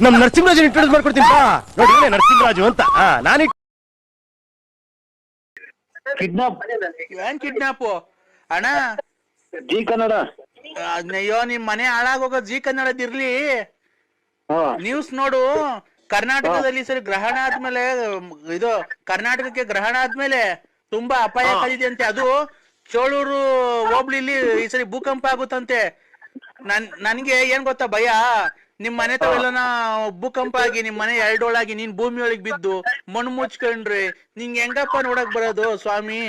ನಮ್ ನರಸಿಂಹರಾಜ್ ಇಂಟ್ರೊಡ್ಯೂಸ್ ಮಾಡ್ಕೊಡ್ತೀನಿ ಬಾ ನೋಡಿ ನರಸಿಂಹರಾಜು ಅಂತ ನಾನು ಕಿಡ್ನಾಪ್ ಏನ್ ಕಿಡ್ನಾಪ್ ಅಣ್ಣ ಜಿ ಕನ್ನಡ ಅಯ್ಯೋ ನಿಮ್ ಮನೆ ಹಾಳಾಗೋಗ ಜಿ ಕನ್ನಡದಿರ್ಲಿ ನ್ಯೂಸ್ ನೋಡು ಕರ್ನಾಟಕದಲ್ಲಿ ಸರಿ ಗ್ರಹಣ ಆದ್ಮೇಲೆ ಇದು ಕರ್ನಾಟಕಕ್ಕೆ ಗ್ರಹಣ ಆದ್ಮೇಲೆ ತುಂಬಾ ಅಪಾಯ ಕಲಿದೆ ಅಂತೆ ಅದು ಚೋಳೂರು ಹೋಬ್ಳಿಲಿ ಈ ಸರಿ ಭೂಕಂಪ ಆಗುತ್ತಂತೆ ನನ್ಗೆ ಏನ್ ಗೊತ್ತಾ ಭಯ ನಿಮ್ ಮನೆ ತವೆಲ್ಲನ ಭೂಕಂಪ ಆಗಿ ನಿಮ್ ಮನೆ ಎರಡೋಳಾಗಿ ನೀನ್ ಭೂಮಿ ಒಳಗ್ ಬಿದ್ದು ಮಣ್ಣು ಮುಚ್ಕೊಂಡ್ರಿ ನಿಂಗೆ ಹೆಂಗಪ್ಪ ನೋಡಕ್ ಬರೋದು ಸ್ವಾಮಿ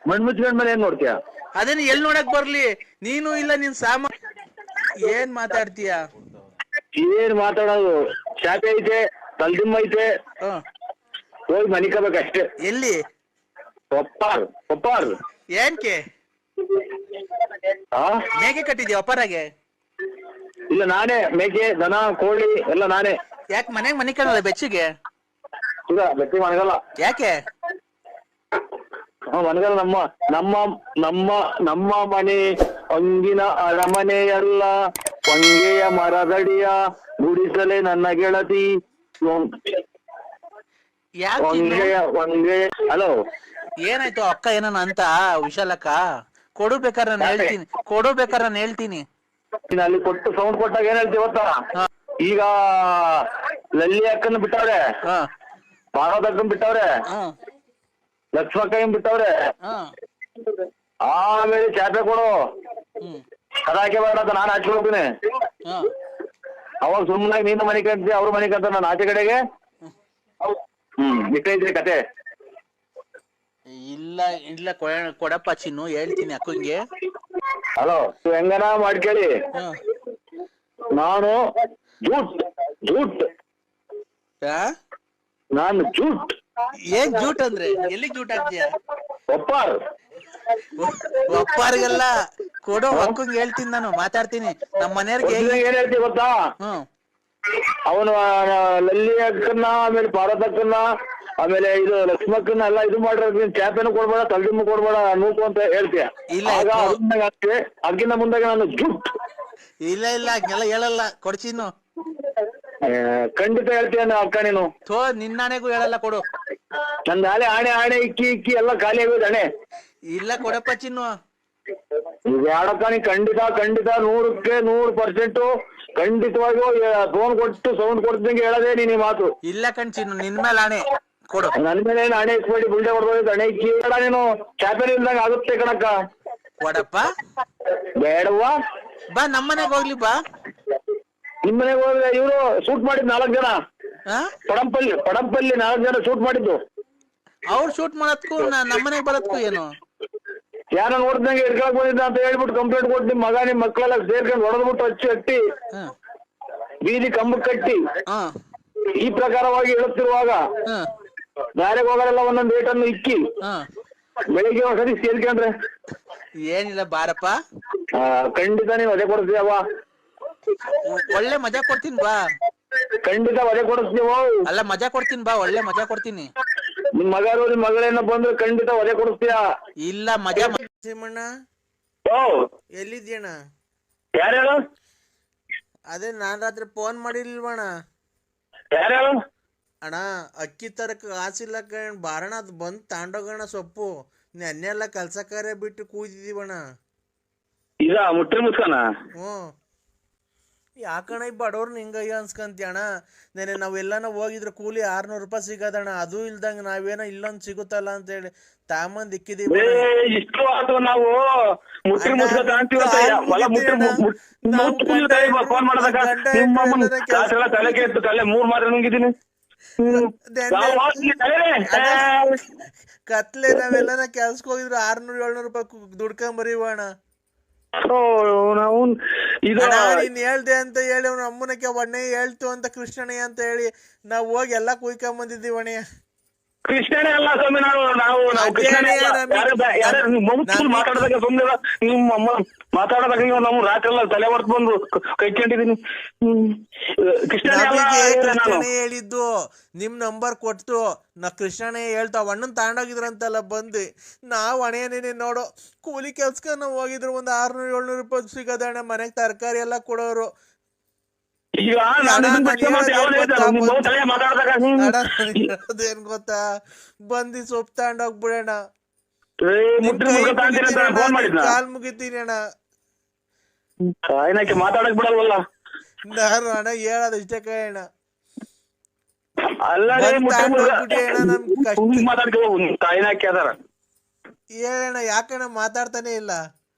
ಮಣ್ಣು ಮುಚ್ಕೊಂಡ್ ಮೇಲೆ ಏನ್ ನೋಡ್ತೀಯ ಅದೇನು ಎಲ್ ನೋಡಕ್ ಬರ್ಲಿ ನೀನು ಇಲ್ಲ ನಿನ್ ಏನ್ ಮಾತಾಡ್ತೀಯ ಏನ್ ಮಾತಾಡೋದು ಚಾಪೆ ಐತೆ ತಲ್ದಿಮ್ಮ ಐತೆ ಹೋಗಿ ಮನಿಕಬೇಕಷ್ಟೇ ಎಲ್ಲಿ ಒಪ್ಪಾರ್ ಏನ್ಕೆ ಮೇಕೆ ಕಟ್ಟಿದ್ಯಾ ಒಪ್ಪರಾಗೆ ಇಲ್ಲ ನಾನೇ ಮೇಕೆ ದನ ಕೋಳಿ ಎಲ್ಲ ನಾನೇ ಯಾಕೆ ಮನೆಗ್ ಮನಿ ಕಾಣಲ್ಲ ಬೆಚ್ಚಿಗೆ ಇಲ್ಲ ಬೆಟ್ಟಿ ಮನಗಲ್ಲ ಯಾಕೆ ಮನಗಲ್ಲ ನಮ್ಮ ಮನೆ ಅಂಗಿನ ಅರಮನೆಯಲ್ಲ ಹೊಂಗೆಯ ಮರದಡಿಯ ಗುಡಿಸಲೇ ನನ್ನ ಗೆಳತಿ ಹಲೋ ಏನಾಯ್ತು ಅಕ್ಕ ಏನನ ಅಂತ ವಿಶಾಲಕ್ಕ ಕೊಡು ಬೇಕಾದ್ರೆ ನಾನು ಹೇಳ್ತೀನಿ ನೀನ್ ಅಲ್ಲಿ ಕೊಟ್ಟು ಸೌಂಡ್ ಕೊಟ್ಟಾಗ ಏನ್ ಹೇಳ್ತೀವಿ ಗೊತ್ತಾ ಈಗ ಲಲ್ಲಿ ಅಕ್ಕನ ಬಿಟ್ಟವ್ರೆ ಪಾರ್ವತ ಅಕ್ಕನ್ ಬಿಟ್ಟವ್ರೆ ಲಕ್ಷ್ಮಕ್ಕನ್ ಬಿಟ್ಟವ್ರೆ ಆಮೇಲೆ ಚಾಪೆ ಕೊಡು ಕದಾಕೆ ಬೇಡ ಅಂತ ನಾನು ಆಚೆ ಹೋಗ್ತೀನಿ ಅವಾಗ ಸುಮ್ಮನಾಗಿ ನೀನು ಮನೆ ಕಂತೀಯ ಅವ್ರ ಮನೆ ಕಂತ ನಾನು ಆಚೆ ಕಡೆಗೆ ಇಟ್ಟೈತ್ರಿ ಕತೆ ಇಲ್ಲ ಇಲ್ಲ ಕೊಡಪ್ಪ ಚಿನ್ನು ಹೇಳ್ತೀನಿ ಅಕ್ಕಂಗೆ ಹಲೋ ಹೆಂಗನ ಮಾಡ್ಕೇಳಿ ನಾನು ಜೂಟ್ ನಾನು ಜೂಟ್ ಏನ್ ಜೂಟ್ ಅಂದ್ರೆ ಎಲ್ಲಿಗ್ ಜೂಟ್ ಆಗ್ತೀಯ ಒಪ್ಪಾರ್ಗೆಲ್ಲ ಕೊಡೋ ಅಕ್ಕಂಗೆ ಹೇಳ್ತೀನಿ ನಾನು ಮಾತಾಡ್ತೀನಿ ನಮ್ಮ ಮನೆಯವ್ರಿಗೆ ಏನ್ ಹೇಳ್ತೀವಿ ಗೊತ್ತಾ ಅವನು ಲಲ್ಲಿ ಅಕ್ಕನ್ನ ಆಮೇಲೆ ಪಾರ್ವತ ಅಕ್ಕನ್ನ ಆಮೇಲೆ ಇದು ಲಕ್ಷ್ಮಕ್ಕನ್ನ ಎಲ್ಲ ಇದು ಮಾಡಿರೋದು ಚಾಪೆನೂ ಕೊಡ್ಬೇಡ ತಲ್ದಿಮ್ಮು ಕೊಡ್ಬೇಡ ನೂಕು ಅಂತ ಹೇಳ್ತೀಯ ಅದಕ್ಕಿಂತ ಮುಂದಾಗ ನಾನು ಜುಟ್ ಇಲ್ಲ ಹಂಗೆಲ್ಲ ಹೇಳಲ್ಲ ಕೊಡ್ಚಿನ್ನು ಖಂಡಿತ ಹೇಳ್ತೀಯ ಅಕ್ಕ ನೀನು ನಿನ್ನಾಣೆಗೂ ಹೇಳಲ್ಲ ಕೊಡು ನಂದು ಆಣೆ ಇಕ್ಕಿ ಎಲ್ಲ ಖಾಲಿ ಆಗೋದು ಹಣೆ ಇಲ್ಲ ಕೊಡಪ್ಪ ಚಿನ್ನು ಯಾಡಕ್ಕ ನೀ ಖಂಡಿತ 100% ಖಂಡಿತವಾಗಿಯೂ ಫೋನ್ ಕೊಟ್ಟು ಸೌಂಡ್ ಕೊಡ್ದಂಗೆ ಹೇಳದೆ ನೀನ್ ಈ ಮಾತು ಇಲ್ಲ ಕಣ್ಚಿನ್ನು ನಿನ್ ಮೇಲೆ ಆಣೆ ಕೊಡು ನನ್ ಮೇಲೆ ಹಣೆ ಇಸ್ಬೇಡಿ ಬುಲ್ಡೆ ಹೊಡ್ಬೋದು ಹಣೆ ಇಕ್ಕಿ ನೀನು ಚಾಪೆಲ್ ಇಲ್ದಂಗ ಆಗುತ್ತೆ ಕಣಕ್ಕ ಕೊಡಪ್ಪ ಬೇಡವ್ವಾ ಬಾ ನಮ್ಮನೆಗೆ ಹೋಗ್ಲಿ ಬಾ ನಿಮ್ಮನೆಗೆ ಹೋದ್ರೆ ಇವ್ರು ಶೂಟ್ ಮಾಡಿದ್ 4 ಜನ ಪಡಂಪಲ್ಲಿ 4 ಜನ ಶೂಟ್ ಮಾಡಿದ್ದು ಅವ್ರು ಶೂಟ್ ಮಾಡತ್ಕು ನಮ್ಮನೆಗೆ ಬರತ್ಕು ಏನು ಯಾರ ನೋಡ್ದಂಗೆ ಹಿಡ್ಕೊಳಕ್ ಬಂದಿದ್ದ ಅಂತ ಹೇಳ್ಬಿಟ್ಟು ಕಂಪ್ಲೇಂಟ್ ಕೊಟ್ಟು ನಿಮ್ ಮಗ ನಿಮ್ ಮಕ್ಕಳೆಲ್ಲ ಸೇರ್ಕೊಂಡು ಹೊಡೆದ್ಬಿಟ್ಟು ಹಟ್ಟಿ ಬೀದಿ ಕಂಬಕ್ಕೆ ಕಟ್ಟಿ ಈ ಪ್ರಕಾರವಾಗಿ ಹೇಳುತ್ತಿರುವಾಗ ದಾರಿಗೆ ಹೋಗೋರೆಲ್ಲ ಒಂದೊಂದು ಏಟನ್ನು ಇಕ್ಕಿ ಬೆಳಿಗ್ಗೆ ಒಂದ್ಸರಿ ಸೇರ್ಕೊಂಡ್ರೆ ಏನಿಲ್ಲ ಬಾರಪ್ಪ ಖಂಡಿತ ನೀವು ಅದೇ ಕೊಡಿಸ್ತೀಯವ್ವ ಒಳ್ಳೆ ಮಜಾ ಕೊಡ್ತೀನಿ ಬಾ ಖಂಡಿತ ಅದೇ ಕೊಡಿಸ್ತೀವ ಅಲ್ಲ ಮಜಾ ಕೊಡ್ತೀನಿ ಬಾ ಒಳ್ಳೆ ಮಜಾ ಕೊಡ್ತೀನಿ ನಿಮ್ ಮಗರು ನಿಮ್ ಮಗಳೇನ ಬಂದ್ರೆ ಖಂಡಿತ ಒದೆ ಕೊಡಿಸ್ತೀಯ ಇಲ್ಲ ಮಜಾ ಸಿಮಣ್ಣ ಎಲ್ಲಿದ್ಯಣ್ಣ ಯಾರು ಅದೇ ನಾನ್ ರಾತ್ರಿ ಫೋನ್ ಮಾಡಿಲ್ವಣ್ಣ ಯಾರು ಅಣ್ಣ ಅಕ್ಕಿ ತರಕ ಕಾಸಿಲ್ಲ ಕಣ್ ಬಾರಣ ಅದು ಬಂದು ತಾಂಡೋಗಣ ಸೊಪ್ಪು ನೆನ್ನೆಲ್ಲ ಕೆಲ್ಸ ಕಾರ್ಯ ಬಿಟ್ಟು ಕೂತಿದೀವಣ್ಣ ಇದ ಮುಟ್ಟಿ ಮುಸ್ಕನ ಯಾಕಣ್ಣ ಈ ಬಡವ್ರನ್ನ ಹಿಂಗಯ್ಯ ಅನ್ಸ್ಕಂತೀಯಣ್ಣ ನೆನೆ ನಾವೆಲ್ಲನ ಹೋಗಿದ್ರೆ ಕೂಲಿ 600 ರೂಪಾಯಿ ಸಿಗದಣ್ಣ ಅದು ಇಲ್ದಂಗ ನಾವೇನೋ ಇಲ್ಲೊಂದು ಸಿಗುತ್ತಲ್ಲ ಅಂತ ಹೇಳಿ ತಾಮಂದ್ ಇಕ್ಕಿದೀವಿ ಇಷ್ಟು ಆತು ನಾವು ಮುಟ್ಟಿ ಮುಸ್ಕ ಫೋನ್ ಮಾಡದಾಗ ತಲೆ ಕೆಟ್ಟು ತಲೆ 3 ಮಾತ್ರ ನುಂಗಿದ್ದೀನಿ ಕತ್ಲೆ ನಾವೆಲ್ಲನ ಕೆಲ್ಸಕ್ಕೆ ಹೋಗಿದ್ರೆ 600-700 ರೂಪಾಯಿ ದುಡ್ಕೊಂಬರೀವಣ್ಣ ನಾವು ನೀನ್ ಹೇಳ್ದೆ ಅಂತ ಹೇಳಿ ಅವ್ನ ಅಮ್ಮನಕ್ಕೆ ಒಣ್ಣೆ ಹೇಳ್ತು ಅಂತ ಕೃಷ್ಣಣ್ಣ ಅಂತ ಹೇಳಿ ನಾವ್ ಹೋಗಿ ಎಲ್ಲಾ ಕುಯ್ಕೊಂಬಂದಿದ್ದೀವಣ್ಣ ಕೃಷ್ಣನೇ ಅಲ್ಲ ಸ್ವಾಮಿ ನಾವು ಮಾತಾಡದಾಗ ಸುಮ್ಮನೆ ನಿಮ್ಮ ಮಾತಾಡೋದಾಗ ನಮ್ಮ ರಾತ್ರಿ ಎಲ್ಲ ತಲೆ ಹೊರ್ತು ಬಂದು ಕೈಕೊಂಡಿದೀನಿ ಕೃಷ್ಣನೇ ಹೇಳಿದ್ದು ನಿಮ್ ನಂಬರ್ ಕೊಟ್ಟು ನಾ ಕೃಷ್ಣನೇ ಹೇಳ್ತಾವ ಅಣ್ಣನ್ ತಗೊಂಡೋಗಿದ್ರಂತೆಲ್ಲ ಬಂದು ನಾವ್ ಹಣೆಯನೇನೆ ನೋಡೋ ಕೂಲಿ ಕೆಲ್ಸಕ್ಕೆ ನಾವ್ ಹೋಗಿದ್ರು ಒಂದ್ 600-700 ರೂಪಾಯಿ ಸಿಗದಣ್ಣ ಮನೆಗ್ ತರಕಾರಿ ಎಲ್ಲ ಕೊಡೋರು ಈಗ ನಾನು ಇದನ್ನ ಬಿಟ್ಕೊಂಡು ಮತ್ತೆ ಯಾವಾಗ ಹೇಳ್ತಾರೆ? ನಿಮ್ ಮಗನ್ ತಲೆ ಮಾತಾಡ್ದಾಗ ಏನ್ ಗೊತ್ತಾ, ಬಂದಿ ಸೊಪ್ಪು ತಗೊಂಡೋಗ್ಬಿಡೋಣ. ಫೋನ್ ಮಾಡಿದ್ನ ಕಾಲ್ ಮುಗಿತೀನಿ ಅಣ್ಣ. ಏನಕ್ಕೆ ಮಾತಾಡಕ್ ಬಿಡಲ್ವಲ್ಲ? ನಾನು ಅಣ್ಣ ಹೇಳೋದು ಇಷ್ಟೇ ಕಣ. ಅಲ್ಲ ಮಾತಾಡ್ಕೋ ತಾಯಿನಾಕಿ ಅದಾರ ಹೇಳಣ್ಣ, ಯಾಕಣ್ಣ ಮಾತಾಡ್ತಾನೆ ಇಲ್ಲ?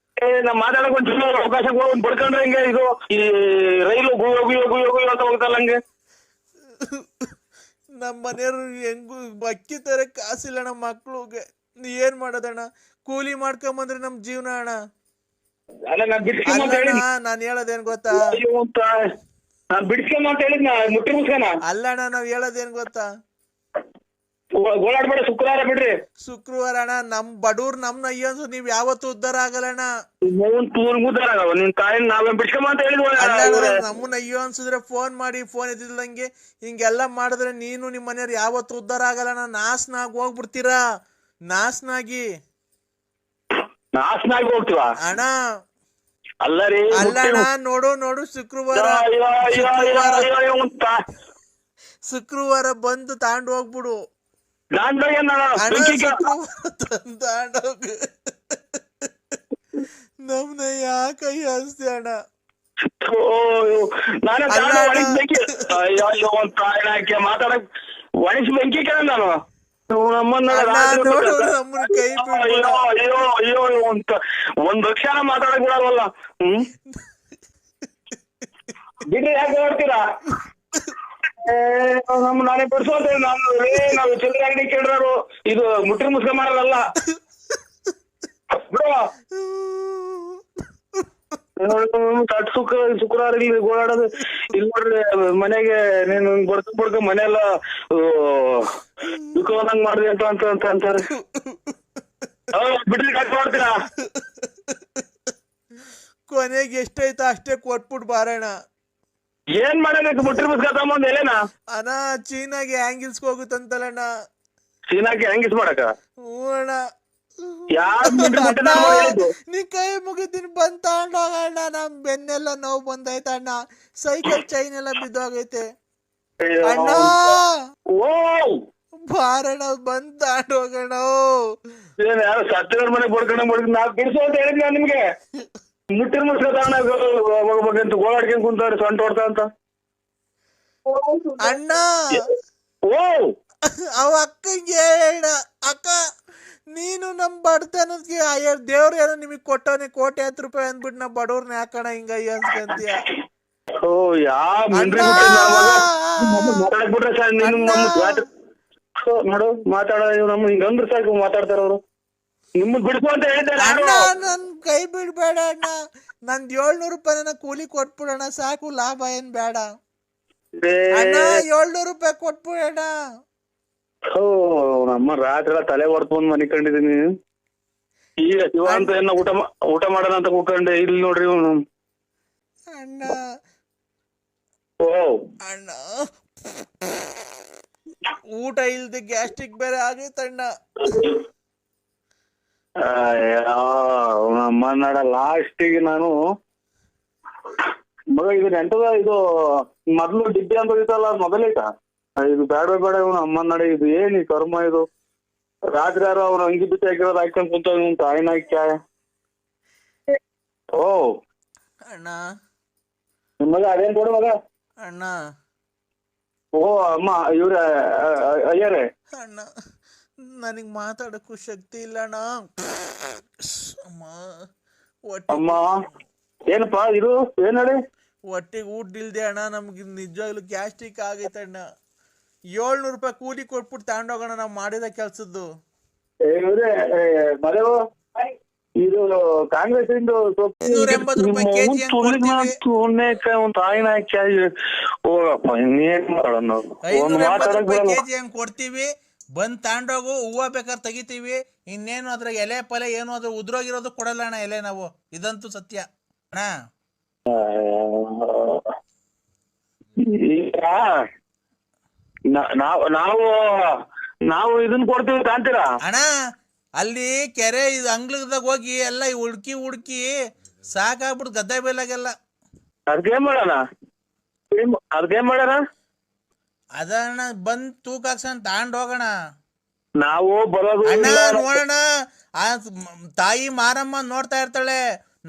ನಾ ಮಾತಾಡಕ್ ಒಂದ್ ಚಲೋ ಅವಕಾಶ ಒಂದ್ ಬಡ್ಕೊಂಡ್ರೆ ಹಿಂಗೆ ಇದು ಈ ರೈಲು ಗುಯ್ಯೋ ಅಂತ ಹೋಗ್ತಲ್ಲ ಹಂಗೆ. ನಮ್ಮ ಮನೆಯವ್ರು ಹೆಂಗು ಅಕ್ಕಿ ತರ ಕಾಸಿಲ್ಲ ಅಣ್ಣ ಮಕ್ಳುಗೆ. ಏನ್ ಮಾಡೋದಣ್ಣ? ಕೂಲಿ ಮಾಡ್ಕೊಂಬಂದ್ರೆ ನಮ್ ಜೀವನ ಅಣ್ಣ. ಅಲ್ಲ ನಾನ್ ಹೇಳೋದೇನ್ ಗೊತ್ತಾ? ನಾನ್ ಬಿಡ್ಸ್ಕೊಂಬ ಅಂತ ಹೇಳಿದ್ನ ಮುಟ್ಟಿ ಮುಸ್ಕನ. ಅಲ್ಲಣ್ಣ ನಾವ್ ಹೇಳೋದೇನ್ ಗೊತ್ತಾ? ಗೋಳಾಡ್ಬೇಡ, ಶುಕ್ರವಾರ ಬಿಡ್ರಿ. ಶುಕ್ರವಾರ ಅಣ್ಣ, ನಮ್ ಬಡವ್ರು ನಮ್ನ ಅಯ್ಯನ್ಸು ನೀವ್ ಯಾವತ್ತು ಉದ್ದಾರ ಆಗಲ್ಲಣ್ಣ. ನಿನ್ ತಾಯಿನ ನಾವೇ ಬಿಡ್ಸ್ಕೊಂಬ ಅಂತ ಹೇಳಿದ್ವ. ನಮ್ಮನ್ನ ಅಯ್ಯೋ ಅನ್ಸಿದ್ರೆ ಫೋನ್ ಮಾಡಿ, ಫೋನ್ ಇದ್ದಿಲ್ಲಂಗೆ ಹಿಂಗೆಲ್ಲಾ ಮಾಡಿದ್ರೆ ನೀನು ನಿಮ್ ಮನೆಯವ್ರು ಯಾವತ್ತು ಉದ್ದಾರ ಆಗಲ್ಲಣ್ಣ. ನಾಶನಾಗಿ ಹೋಗ್ಬಿಡ್ತೀರಾ, ನಾಶನಾಗಿ ಹೋಗ್ತೀವ ಅಣ್ಣ. ಅಲ್ಲ ರೀ, ಅಲ್ಲಣ್ಣ ನೋಡು ಶುಕ್ರವಾರ ಬಂದು ತಾಂಡ್ ಹೋಗ್ಬಿಡು. ತಾಂಡೋಗ್ ನಮ್ನ ಯಾಕೆ ಅನ್ಸ್ತಿ ಅಣ್ಣ? ಮಾತಾಡಕ್ ಒಣಸ್ ಬೆಂಕಿ ಕೇಳ ನಾನು ಕೈ ಒಂದ್ ಲಕ್ಷನ ಮಾತಾಡಕ್ ಬಿಡಲ್ವಲ್ಲ. ಬಿಡ್ರಿ, ಯಾಕೆ ನೋಡ್ತೀರಾ? ನಾನೇ ಬಿಡ್ಸೋ ಅಂತ ನಾವು ಚಿಲ್ಲರೆ ಅಂಗಡಿ ಕೇಳ್ರು ಇದು ಮುಟ್ಟಿ ಮುಸ್ಕ ಮಾಡಲ್ಲ ಬಿಡುವ. ಶುಕ್ರವಾರ ಇಲ್ಲಿ ಗೋಳಾಡೋದು ಇಲ್ಲಿ ನೋಡ್ರಿ ಮನೆಗೆ ನೀನು ಬಡ್ಕ ಮನೆಯೆಲ್ಲ ದುಃಖವಂದಂಗ್ ಮಾಡಿದೆ ಅಂತ ಅಂತಾರೆ. ಬಿಡ್ರಿ, ಯಾಕೆ ನೋಡ್ತೀರಾ? ಕೊನೆಗೆ ಎಷ್ಟೈತ ಅಷ್ಟೇ ಕೊಟ್ಬಿಟ್ಟು ಬಾರಣ. ಏನ್ ಮಾಡಬೇಕು? ಮುಟ್ಟಿ ಮುಸ್ಕ ತಗೊಂಡ್ ಎಲೆನಾ ಅಣ್ಣ ಚೀನಾಗೆ ಹ್ಯಾಂಗಿಲ್ಸ್ಗೆ ಹೋಗುತ್ತಂತಲ್ಲಣ್ಣ. ಚೀನಾಗೆ ಹ್ಯಾಂಗಿಲ್ಸ್ ಮಾಡಕ? ಹ್ಞೂ ಅಣ್ಣ. ನೀ ಕೈ ಮುಗಿತೀನಿ ಬಂದ್ ತಗೊಂಡೋಗಣ್ಣ. ನಮ್ ಬೆನ್ನೆಲ್ಲ ನೋವು ಬಂದೈತಣ್ಣ, ಸೈಕಲ್ ಚೈನ್ ಎಲ್ಲ ಬಿದ್ದೋಗೈತೆ ಅಣ್ಣ. ಬಾರಣ ಬಂದ್ ತಗೊಂಡೋಗಣ. ಯಾರು ಸತ್ತಿರ ಮನೆ ಬಡ್ಕೊಂಡ್ ನಾ ಬಿಡಿಸೋ ಅಂತ ಹೇಳಿದ್ನ ನಿಮ್ಗೆ. ಮುಟ್ಟಿನ ಮುಸ್ಕ ತಗೊಂಡೋಗ್ಬೇಕಂತ ಗೋಳಾಡ್ಕೊಂಡ್ ಕುಂತವ್ರಿ ಸೊಂಟ ಹೊಡ್ತಾ ಅಂತ ಅಣ್ಣ. ಅವ ಅಕ್ಕಂಗೆ ಹೇಳ, ಅಕ್ಕ ನೀನು ನಮ್ ಬಡತನಕ್ಕೆ ದೇವ್ರ ಏನೋ ನಿಮಗ್ ಕೊಟ್ಟವನೆ ₹1,00,000 ಅಂದ್ಬಿಟ್ಟು ನಾ ಬಡವ್ರನ್ನ ಯಾಕಣ ಹಿಂಗ ಅನ್ಸ್ಕಂತೀಯ? ನೋಡು ಮಾತಾಡ ನಮ್ ಹಿಂಗಂದ್ರ ಸಾಕು ಮಾತಾಡ್ತಾರ ಅವ್ರು. ನಿಮ್ಮದ್ ಬಿಡ್ಸು ಅಂತ ಹೇಳಿದ್ದೆ. ನನ್ ಕೈ ಬಿಡ್ಬೇಡ ಅಣ್ಣ, ನಂದ್ ₹700 ಕೂಲಿ ಕೊಟ್ಬಿಡೋಣ ಸಾಕು, ಲಾಭ ಏನ್ ಬೇಡ ಅಣ್ಣ. ₹700 ಕೊಟ್ಬಿಡೋಣ. ನಮ್ಮ ರಾತ್ರಿ ತಲೆ ಹೊಡ್ಕೊಂಡ್ ಮನಿ ಕಂಡಿದೀನಿ. ಈಗ ಶಿವ ಅಂತ ಏನ ಊಟ ಮಾಡೋಣ ಅಂತ ಕೂತ್ಕೊಂಡೆ. ಇಲ್ಲಿ ನೋಡ್ರಿ ಅಣ್ಣ. ಅಣ್ಣ ಊಟ ಇಲ್ದೆ ಗ್ಯಾಸ್ಟ್ರಿಕ್ ಬೇರೆ ಆಗೈತಣ್ಣ. ನಮ್ಮ ನಡ ಲಾಸ್ಟಿಗೆ ನಾನು ಮಗ ಇದು ನೆಂಟದ ಇದು ಮೊದ್ಲು ಡಿಬ್ಬಿ ಅಂತ ಇತ್ತಲ್ಲ ಮೊದಲೈತ ಇದು ಬೇಡ ಇವನು ಅಮ್ಮನ ನಡೆ. ಇದು ಏನ್ ಈ ಕರ್ಮ ಇದು? ರಾತ್ರಿ ಯಾರು ಅವ್ನು ಅಂಗಿ ಬಿಟ್ಟು ಹಾಕಿರೋದು ಹಾಕೊಂಡ್ ಕುಂತ ತಾಯಿನ ಹಾಕ್ಯ. ಅಣ್ಣ ನಿಮ್ ಮಗ ಅದೇನ್ ಕೊಡು ಮಗ. ಅಣ್ಣ ಅಮ್ಮ ಇವ್ರ ಅಯ್ಯರೇ. ಅಣ್ಣ ನನಗ್ ಮಾತಾಡಕ್ಕೂ ಶಕ್ತಿ ಇಲ್ಲ ಅಣ್ಣ. ಅಮ್ಮ ಏನಪ್ಪಾ ಇದು ಏನ್ ಹೇಳಿ? ಹೊಟ್ಟೆಗೆ ಊಟ ಇಲ್ದೆ ಅಣ್ಣ, ನಮ್ಗೆ ನಿಜವಾಗ್ಲೂ ಗ್ಯಾಸ್ಟ್ರಿಕ್ ಆಗೈತಣ್ಣ. ₹700 ಕೂಲಿ ಕೊಟ್ಬಿಟ್ಟು ತಗೊಂಡೋಗೋಣ ನಾವ್ ಮಾಡಿದ ಕೆಲ್ಸದ್ದು. ಮರೆವು ಇದು ಕಾಂಗ್ರೆಸ್ ಇಂದು ಕೆಜಿ ಹಂಗ್ ಕೊಡ್ತೀವಿ, ಬಂದ್ ತಗೊಂಡೋಗು. ಹೂವ ಬೇಕಾದ್ರೆ ತೆಗಿತೀವಿ, ಇನ್ನೇನು ಅದ್ರ ಎಲೆ ಪಲೆ ಏನು ಅದ್ರ ಉದ್ರೋಗಿರೋದು ಕೊಡಲ್ಲ ಅಣ್ಣ ಎಲೆ ನಾವು. ಇದಂತೂ ಸತ್ಯ ಅಣ್ಣ. ನಾವು ಇದನ್ ಕೊಡ್ತೀವಿ ಕಾಂತೀರಾ ಅಣ್ಣ? ಅಲ್ಲಿ ಕೆರೆ ಇದು ಅಂಗ್ಲದಾಗ ಹೋಗಿ ಎಲ್ಲ ಹುಡ್ಕಿ ಸಾಕಾಗ್ಬಿಟ್ಟು ಗದ್ದೆ ಬೇಲಾಗೆಲ್ಲ. ಅದಕ್ಕೆ ಮಾಡೋಣ ಅದಕ್ಕೇನ್ ಮಾಡ್ಯಾರ? ಅದನ್ನ ಬಂದ್ ತೂಕ ಹಾಕ್ಸನ್ ತಗೊಂಡ್ ಹೋಗೋಣ ನಾವು ಬರೋದು ಅಣ್ಣ. ಇಲ್ಲ. ನೋಡೋಣ ಆ ತಾಯಿ ಮಾರಮ್ಮ ನೋಡ್ತಾ ಇರ್ತಾಳೆ,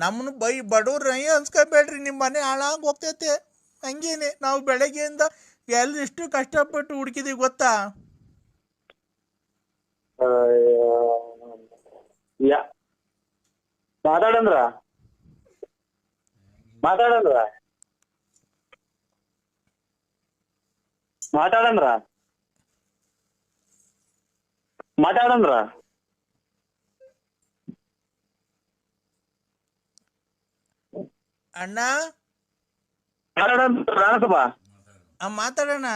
ನಮ್ಮನ್ನು ಬಡವ್ರ ಅನ್ಸ್ಕೊಬೇಡ್ರಿ, ನಿಮ್ ಮನೆ ಹಾಳಾಗ್ ಹೋಗ್ತೈತೆ. ಹಂಗೇನೆ ನಾವು ಬೆಳಗ್ಗೆಯಿಂದ ಎಷ್ಟು ಕಷ್ಟಪಟ್ಟು ಹುಡುಕಿದೀವಿ ಗೊತ್ತಾ? ಮಾತಾಡಂದ್ರ ಅಣ್ಣ ಮಾತಾಡೋಣ.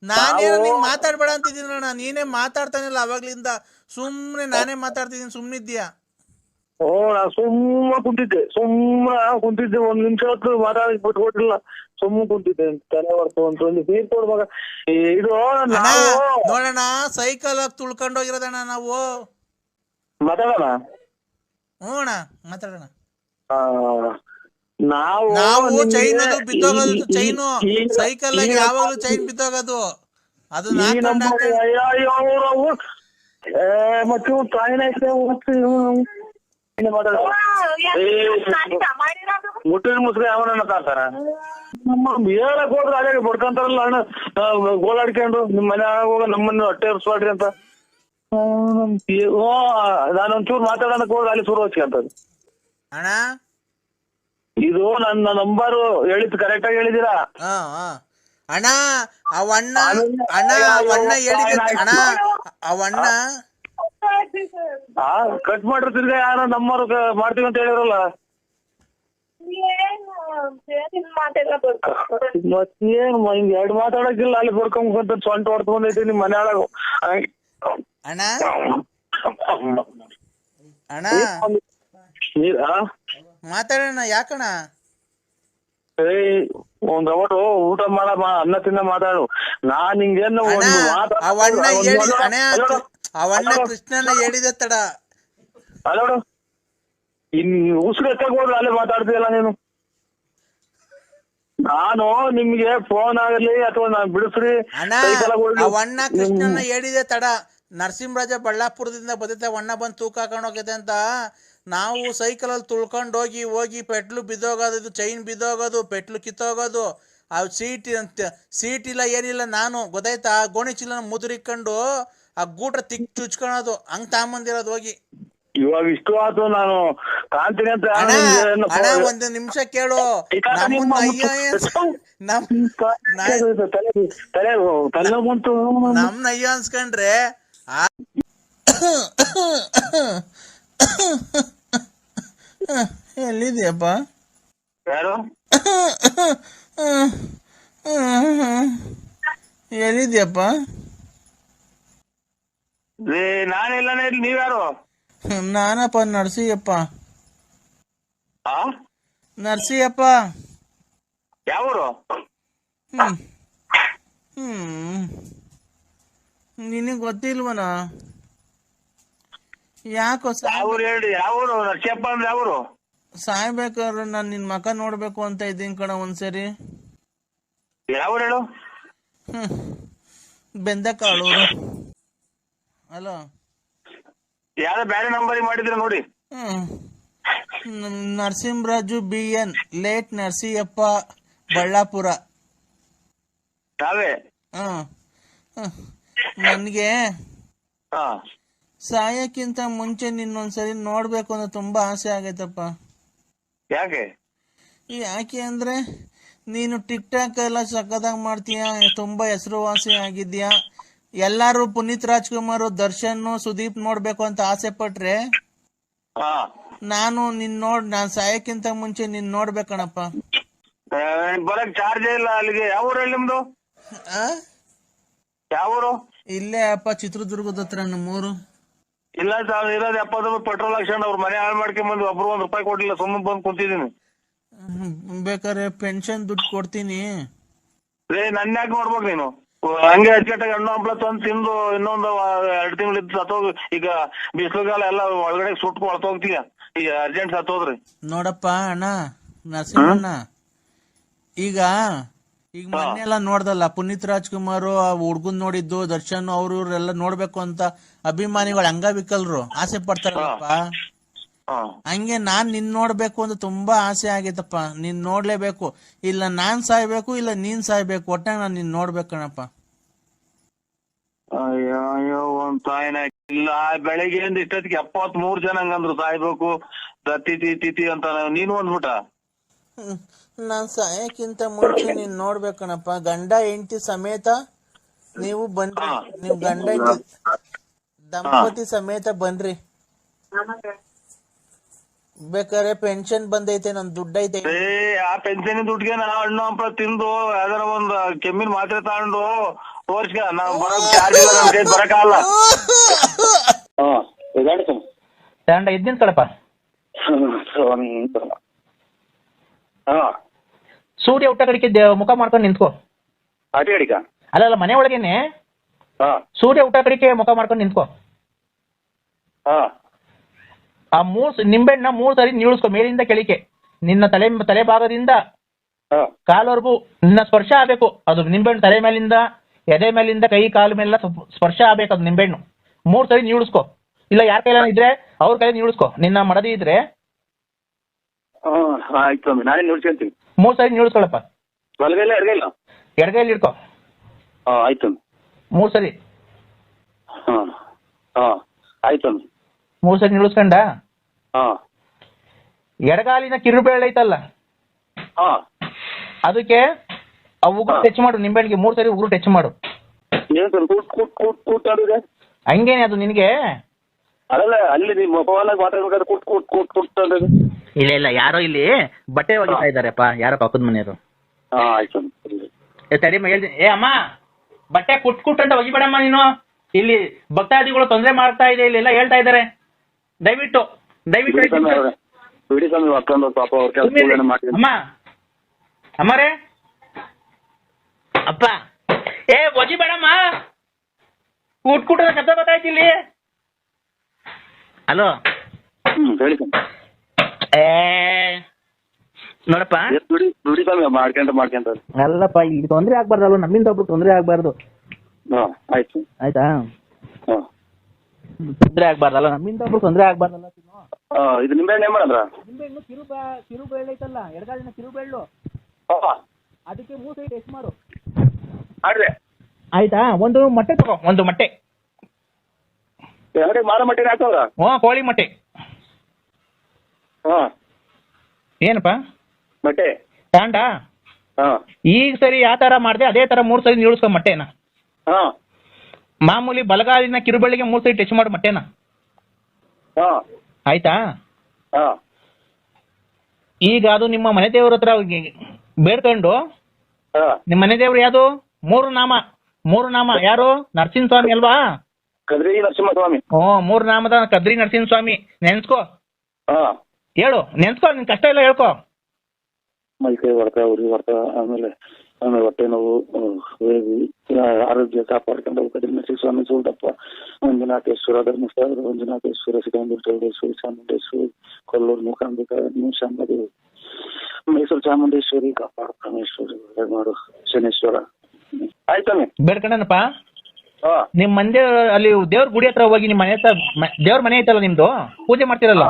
ನಾನೇನು ನಿಂಗೆ ಮಾತಾಡ್ಬೇಡ ಅಂತಿದ್ದೀನಣ್ಣ, ನೀನೇ ಮಾತಾಡ್ತಾನಿಲ್ಲ ಅವಾಗ್ಲಿಂದ. ಸುಮ್ನೆ ನಾನೇ ಮಾತಾಡ್ತಿದ್ದೀನಿ, ಸುಮ್ನಿದ್ಯಾ? ನಾ ಸುಮ್ಮನೆ ಕುಂತಿದ್ದೆ 1 ನಿಮಿಷ ಹೊತ್ತು ಮಾತಾಡಕ್ ಬಿಟ್ಕೊಟ್ಟಿಲ್ಲ. ಸುಮ್ಮನೆ ಕುಂತಿದ್ದೆ. ತಲೆ ಹೊರ್ತು ಒಂದು ನೀರ್ ಕೊಡ್ವಾಗ ಇದು ನೋಡೋಣ, ಸೈಕಲ್ ತುಳ್ಕೊಂಡೋಗಿರೋದಣ್ಣ ನಾವು. ಮಾತಾಡೋಣ. ಹ್ಞೂ ಅಣ್ಣ ಮಾತಾಡೋಣ. ನಾವು ಚೈನ್ ಅದು ಬಿದ್ದೋಗೋದು, ಚೈನು ಸೈಕಲ್ ಆಗಿ ಯಾವಾಗ್ಲೂ ಚೈನ್ ಬಿದ್ದೋಗೋದು. ಅದು ಮತ್ತೆ ಮುಟ್ಟಿನ ಮುಸ್ರಿ ಅವನನ್ನ ತಾತಾರ ಹೇಳಕ್ ಹೋದ್ರೆ ಅದೇ ಬಡ್ಕೊಂತಾರಲ್ಲ ಅಣ್ಣ, ಗೋಳಾಡ್ಕೊಂಡು ನಿಮ್ ಮನೆ ಹೋಗ ನಮ್ಮನ್ನ ಹೊಟ್ಟೆ ಹರ್ಸ್ಬಾಡ್ರಿ ಅಂತ. ನಾನೊಂಚೂರು ಮಾತಾಡೋದಕ್ಕೆ ಹೋದ್ರೆ ಅಲ್ಲಿ ಶುರು ಹಚ್ಕೊಂತದ್ದು. ಅಣ್ಣ ಇದು ನನ್ನ ನಂಬರು ಹೇಳಿದ್ ಕರೆಕ್ಟ್ ಆಗಿ ಹೇಳಿದೀರಾ? ಅಣ್ಣ ಅವಣ್ಣ ಹೇಳಿದ ಅಣ್ಣ, ಅವಣ್ಣ ಕಟ್ ಮಾಡ್ರಿ. ತಿರ್ಗಾ ಯಾರ ನಮ್ಮರು ಮಾಡ್ತೀವಿ ಅಂತ ಹೇಳಿರಲ್ಲ. ಮತ್ತೇನು ಹಿಂಗ್ 2 ಮಾತಾಡಕ್ಕಿಲ್ಲ, ಅಲ್ಲಿ ಬಡ್ಕೊಂಡ್ ಸೊಂಟ ಹೊಡ್ತು ಬಂದೈತಿ ನಿಮ್ ಮನೆ ಒಳಗ. ಅಣ್ಣ ಅಣ್ಣ ಮಾತಾಡೋಣ. ಯಾಕಣ್ಣ? ಒಂದ್ ಅವತ್ತು ಊಟ ಮಾಡಮ್ಮ, ಅನ್ನ ತಿನ್ನ ಮಾತಾಡು. ನಾನ್ ಹಿಂಗೇನು ಅವಣ್ಣ ಕೃಷ್ಣನ ಹೇಳಿದೆ ತಡ. ಅಲ್ಲೋಡು, ಇನ್ ಉಸಿರು ಎತ್ತಕ್ ಹೋದ್ರೆ ಅಲ್ಲೇ ಮಾತಾಡ್ತೀಯಲ್ಲ ನೀನು. ನಾನು ನಿಮ್ಗೆ ಫೋನ್ ಆಗಲಿ ಅಥವಾ ನಾನ್ ಬಿಡಿಸ್ರಿ. ಅವಣ್ಣ ಕೃಷ್ಣನ ಹೇಳಿದೆ ತಡ. ನರಸಿಂಹರಾಜ ಬಳ್ಳಾಪುರದಿಂದ ಬದತ್ತೆ, ಅವಣ್ಣ ಬಂದು ತೂಕ ಹಾಕೊಂಡ್ ಹೋಗೈತೆ ಅಂತ. ನಾವು ಸೈಕಲಲ್ಲಿ ತುಳ್ಕೊಂಡು ಹೋಗಿ ಪೆಟ್ಲು ಬಿದ್ದೋಗೋದು, ಚೈನ್ ಬಿದ್ದೋಗೋದು, ಪೆಟ್ಲು ಕಿತ್ತೋಗೋದು, ಆ ಸೀಟ್ ಇಲ್ಲ ಏನಿಲ್ಲ. ನಾನು ಗೊತ್ತಾಯ್ತಾ, ಗೋಣಿ ಚೀಲನ ಮುದುರಿಕೊಂಡು ಆ ಗೂಟ ಚುಚ್ಕೊಳೋದು, ಹಂಗ್ ತಗೊಂಬಂದಿರೋದು ಹೋಗಿ. ಇವಾಗ ಇಷ್ಟು ಆಯ್ತು, ನಾನು ಕಾಣ್ತೀನಿ ಅಂತ. ಅಣ್ಣ 1 ನಿಮಿಷ ಕೇಳು. ನಮ್ನ ಅಯ್ಯೋ ಅನ್ಸ್ಕೊಂಡ್ರೆ ಎಲ್ಲಿದ್ಯಪ್ಪ? ಯಾರು ಎಲ್ಲಿದ್ಯಪ್ಪ? ನಾನೆಲ್ಲ ನೀವ್ಯಾರು? ನಾನಪ್ಪ ನರ್ಸಿಯಪ್ಪ. ನರ್ಸಿಯಪ್ಪ. ಯಾವೂರು? ನಿನಗ್ ಗೊತ್ತಿಲ್ವನ? ಯಾಕೋ ಹೇಳಿ. ಯಾವೂರು ನರ್ಸಿಯಪ್ಪ ಅಂದ್ರೆ? ಯಾವೂರು? ಸಾಯ್ಬೇಕಾದ್ರೆ ನಾನ್ ನಿನ್ ಮಕ ನೋಡ್ಬೇಕು ಅಂತ ಇದ್ದೀನಿ ಕಣ ಒಂದ್ಸರಿ. ಯಾವೂರು ಹೇಳು? ಬೆಂದಕಾಳೂರು. ಹಲೋ, ಯಾವ್ದೋ ಬೇರೆ ನಂಬರ್ ಮಾಡಿದ್ರೆ ನೋಡಿ. Narasimharaju BN, late Narasiyappa, Ballapura. ನಾವೇ. ನನ್ಗೆ ಸಾಯಕ್ಕಿಂತ ಮುಂಚೆ ನಿನ್ನೊಂದ್ಸರಿ ನೋಡ್ಬೇಕು ಅಂತ ತುಂಬಾ ಆಸೆ ಆಗೈತಪ್ಪ. ಯಾಕೆ ಅಂದ್ರೆ ನೀನು ಟಿಕ್ ಟಾಕ್ ಎಲ್ಲ ಸಕ್ಕದಾಗಿ ಮಾಡ್ತೀಯ, ತುಂಬಾ ಹೆಸರುವಾಸಿ ಆಗಿದ್ಯಾ. ಎಲ್ಲಾರು ಪುನೀತ್ ರಾಜ್ಕುಮಾರ್, ದರ್ಶನ್, ಸುದೀಪ್ ನೋಡ್ಬೇಕು ಅಂತ ಆಸೆ ಪಟ್ರೆ ನಾನು ನಾನ್ ಸಾಯಕ್ಕಿಂತ ಮುಂಚೆ ನಿನ್ ನೋಡ್ಬೇಕಣಪ್ಪ. ಬರಕ್ ಚಾರ್ಜ್ ಇಲ್ಲ ಅಲ್ಲಿಗೆ. ಯಾವ ಊರು ನಿಮ್ದು? ಯಾವ ಊರು? ಇಲ್ಲೇ ಅಪ್ಪ, ಚಿತ್ರದುರ್ಗದ ಹತ್ರ ನಮ್ಮೂರು. ಇಲ್ಲ ಸರ್, ಇರೋದು 70 ರೂಪಾಯಿ ಪೆಟ್ರೋಲ್ ಹಾಕ್ಸ್ಕೊಂಡು ಅವ್ರ ಮನೆ ಹಾಳು ಮಾಡ್ಕೊಂಡ್ ಬಂದು ಒಬ್ರು 1 ರೂಪಾಯಿ ಕೊಟ್ಟಿಲ್ಲ, ಸುಮ್ಮನೆ ಬಂದು ಕುಂತಿದ್ದೀನಿ. ಬೇಕಾದ್ರೆ ಪೆನ್ಷನ್ ದುಡ್ಡು ಕೊಡ್ತೀನಿ. ನನ್ನ ಯಾಕೆ ನೋಡ್ಬೇಕು ನೀನು? ಹಂಗೆ ಅಚ್ಚುಕಟ್ಟಾಗಿ ಹಣ್ಣು ಹಂಪ್ಲ ತಂದು ತಿಂದು ಇನ್ನೊಂದು 2 ತಿಂಗಳಿದ್ದು ಸತ್ತೋಗಿ. ಈಗ ಬಿಸಿಲುಗಾಲ ಎಲ್ಲ ಒಳಗಡೆ ಸುಟ್ಟು ಹೊಳ್ತೋಗ್ತೀಯ. ಈಗ ಅರ್ಜೆಂಟ್ ಸತ್ತೋದ್ರಿ. ನೋಡಪ್ಪ ಅಣ್ಣ ನರಸಿಂಹಣ್ಣ, ಈಗ ಈಗ ಮೊನ್ನೆ ಎಲ್ಲ ನೋಡ್ದಲ್ಲ, ಪುನೀತ್ ರಾಜ್ಕುಮಾರ್ ಆ ಹುಡ್ಗನ್ ನೋಡಿದ್ದು, ದರ್ಶನ್ ಅವ್ರು ಇವ್ರೆಲ್ಲ ನೋಡ್ಬೇಕು ಅಂತ ಅಭಿಮಾನಿಗಳು ಅಂಗವಿಕಲರು ಆಸೆ ಪಡ್ತಾರಲ್ಲಪ್ಪ. ಹಂಗೆ ನಾನ್ ನಿನ್ ನೋಡ್ಬೇಕು ಅಂತ ತುಂಬಾ ಆಸೆ ಆಗೈತಪ್ಪ. ನೀನ್ ನೋಡ್ಲೇಬೇಕು. ಇಲ್ಲ ನಾನ್ ಸಾಯ್ಬೇಕು, ಇಲ್ಲ ನೀನ್ ಸಾಯ್ಬೇಕು, ಒಟ್ಟಾಗ ನಾನ್ ನಿನ್ ನೋಡ್ಬೇಕು ಕಣಪ್ಪ. ಅಯ್ಯೋ ಒಂದ್ ಸಾಯನ ಇಲ್ಲ. ಬೆಳಗ್ಗೆಯಿಂದ ಇಷ್ಟೊತ್ತಿಗೆ 73 ಜನ ಹಂಗಂದ್ರು ಸಾಯ್ಬೇಕು ತಿಥಿ ಅಂತ. ನೀನು ಅಂದ್ಬಿಟ್ಟ. ನಾನ್ ಸಾಯಕ್ಕಿಂತ ಮುಂಚೆ ನೀನ್ ನೋಡ್ಬೇಕಣಪ್ಪ. ಗಂಡ ಹೆಂಡತಿ ಸಮೇತ ನೀವು ಬನ್ರಿ. ನೀವು ಗಂಡ ಹೆಂಡತಿ ದಂಪತಿ ಸಮೇತ ಬನ್ರಿ. ಬೇಕಾದ್ರೆ ಪೆನ್ಷನ್ ಬಂದೈತೆ, ನನ್ ದುಡ್ಡೈತೆ. ಆ ಪೆನ್ಷನ್ ದುಡ್ಡಿಗೆ ನಾ ಹಣ್ಣು ಹಂಪ ತಿಂದು ಯಾವ್ದಾರ ಒಂದ್ ಕೆಮ್ಮಿನ ಮಾತ್ರೆ ತಗೊಂಡು ತೋರ್ಸ್ಕ. ನಾವ್ ಬರಕಾಗಲ್ಲ. ಇದ್ದೀನಿ ಕಡಪ. ಸೂರ್ಯ ಊಟ ಕಡೆಗೆ ಮುಖ ಮಾಡ್ಕೊಂಡು ನಿಂತ್ಕೋ. ಅಲ್ಲ ಮನೆ ಒಳಗೇನೆ ಸೂರ್ಯ ಊಟ ಕಡೆಗೆ ಮುಖ ಮಾಡ್ಕೊಂಡು ನಿಂತ್ಕೋ. ಆ ನಿಂಬೆಹಣ್ಣ 3 ಸರಿ ನೀಳಿಸ್ಕೊ ಮೇಲಿಂದ ಕೆಳಿಕೆ. ನಿನ್ನ ತಲೆ ಭಾಗದಿಂದ ಕಾಲವರೆಗೂ ನಿನ್ನ ಸ್ಪರ್ಶ ಆಗ್ಬೇಕು. ಅದು ನಿಂಬೆಹಣ್ಣು ತಲೆ ಮೇಲಿಂದ ಎದೆ ಮೇಲಿಂದ ಕೈ ಕಾಲು ಮೇಲೆಲ್ಲ ಸ್ಪರ್ಶ ಆಗ್ಬೇಕು. ಅದು ನಿಂಬೆಹಣ್ಣು 3 ಸರಿ ನೀಳಿಸ್ಕೊ. ಇಲ್ಲ ಯಾರ ಕೈಲ ಇದ್ರೆ ಅವ್ರ ಕೈ ನೀಳಿಸ್ಕೊ. ನಿನ್ನ ಮಡದಿ ಇದ್ರೆ 3 ಸರಿ ನೀಳಿಸ್ಕೊಳಪ್ಪ. ಎಡಗೈಲಿ ಇಡ್ಕೊ. ಆಯ್ತು 3 ಸರಿ. ಆಯ್ತು 3 ಸರಿ ನಿಲ್ಲಿಸ್ಕೊಂಡ. ಎಡಗಾಲಿನ ಕಿರುಬೇಳೆ ಐತಲ್ಲ, ಅದಕ್ಕೆ ಆ ಉಗುರು ಟಚ್ ಮಾಡು. ನಿಂಬೆಹಣ್ಣಿಗೆ 3 ಸರಿ ಉಗುರು ಟಚ್ ಮಾಡು. ಹಂಗೇನೆ ಅದು ನಿನಗೆ. ಇಲ್ಲ ಯಾರೋ ಇಲ್ಲಿ ಬಟ್ಟೆ ಒಗಿತಾ ಇದಾರೆಪ್ಪ, ಯಾರೋ ಪಕ್ಕದ ಮನೆಯವರು. ತಡಿಮ ಹೇಳ್ತೀನಿ. ಅಮ್ಮ ಬಟ್ಟೆ ಕುಟ್ ಅಂತ ಒಗಿಬೇಡಮ್ಮ ನೀನು. ಇಲ್ಲಿ ಭಕ್ತಾದಿಗಳು ತೊಂದರೆ ಮಾಡ್ತಾ ಇದೆ, ಇಲ್ಲೆಲ್ಲ ಹೇಳ್ತಾ ಇದ್ದಾರೆ. ದಯವಿಟ್ಟು ಅಮ್ಮ ಅಮ್ಮರೇ ಅಪ್ಪ ಒಜಿಬೇಡಮ್ಮ. ಕುಟ್ ಶಬ್ದ ಗೊತ್ತಾಯ್ತು ಇಲ್ಲಿ. ಹಲೋ ನೋಡಪ್ಪ, ಅಲ್ಲಪ್ಪ ಇಲ್ಲಿ ತೊಂದರೆ ಆಗ್ಬಾರ್ದಲ್ವ, ನಮ್ಮಿಂದ ಒಬ್ರು ತೊಂದರೆ ಆಗ್ಬಾರ್ದು. ಆಯ್ತಾ? ತೊಂದರೆ ಆಗ್ಬಾರ್ದಲ್ಲ, ನಮ್ಮಿಂದ ಒಬ್ರು ತೊಂದರೆ ಆಗ್ಬಾರ್ದಲ್ಲ. ಇದು ನಿಂಬೆಹಣ್ಣು ಏನ್ ಮಾಡಂದ್ರ? ನಿಂಬೆಹಣ್ಣು ಕಿರುಬೇಳೆ ಐತಲ್ಲ, ಎಡಗಾಲಿನ ಕಿರುಬೇಳು, ಅದಕ್ಕೆ 3 ಸರಿ ಟೆಸ್ಟ್ ಮಾಡು. ಆಯ್ತಾ? ಒಂದು ಮೊಟ್ಟೆ ತಗೋ, ಒಂದು ಮೊಟ್ಟೆ. ಮಾರ ಮೊಟ್ಟೆ ಹಾಕವ್ರ? ಕೋಳಿ ಮೊಟ್ಟೆ. ಏನಪ್ಪ ಮೊಟ್ಟೆ ತಾಂಡ? ಈಗ ಸರಿ ಯಾವ ತರ ಮಾಡಿದೆ ಅದೇ ತರ 3 ಸರಿ ನೀಳಿಸ್ಕೊ ಮೊಟ್ಟೆನ. ಮಾಮೂಲಿ ಬಲಗಾಲಿನ ಕಿರುಬೆಳ್ಳಿಗೆ 3 ಸರಿ ಟಚ್ ಮಾಡು ಮೊಟ್ಟೆನ. ಆಯ್ತಾ? ಈಗ ಅದು ನಿಮ್ಮ ಮನೆ ದೇವ್ರ ಹತ್ರ ಬೇಡ್ಕೊಂಡು, ನಿಮ್ಮ ಮನೆ ದೇವ್ರು ಯಾವುದು? 3 ನಾಮ. ಯಾರು? ನರಸಿಂಹಸ್ವಾಮಿ ಅಲ್ವಾ? ಕದ್ರಿ ನರಸಿಂಹಸ್ವಾಮಿ. 3 ನಾಮದ ಕದ್ರಿ ನರಸಿಂಹಸ್ವಾಮಿ ನೆನ್ಸ್ಕೋ. ಹೇಳು, ನೆನ್ಸ್ಕೋ, ನಿನ್ ಕಷ್ಟ ಇಲ್ಲ ಹೇಳ್ಕೊ. ಮೈಕೈ ಬರ್ತಾ, ಉರಿ ಬರ್ತಾ, ಆಮೇಲೆ ಹೊಟ್ಟೆ ನೋವು, ಆರೋಗ್ಯ ಕಾಪಾಡ್ಕೊಂಡು ಕದ್ರಿ ನರಸಿಂಹಸ್ವಾಮಿ, ಸೂಟಪ್ಪ, ಮಂಜುನಾಥೇಶ್ವರ, ಧರ್ಮಸ್ಥಳ ಮಂಜುನಾಥೇಶ್ವರ, ಸಿದ್ದರಾಮೇಶ್ವರಿ, ಚಾಮುಂಡೇಶ್ವರಿ, ಕೊಲ್ಲೂರು ಮೂಕಾಂಬಿಕಾ, ಶಾಂಬದೇವಿ, ಮೈಸೂರು ಚಾಮುಂಡೇಶ್ವರಿ, ಕಾಪಾಡು ಪರಮೇಶ್ವರಿ, ಮಾಡು ಶನೇಶ್ವರ. ಆಯ್ತಾನೆ ಬೇಡ್ಕೊಂಡನಪ್ಪ. ನಿಮ್ ಮಂದಿ ಅಲ್ಲಿ ದೇವ್ರ ಗುಡಿ ಹತ್ರ ಹೋಗಿ, ನಿಮ್ ಮನೆ ಹತ್ರ ದೇವ್ರ ಮನೆ ಐತಲ್ಲ ನಿಮ್ದು, ಪೂಜೆ ಮಾಡ್ತಿರಲ್ಲ,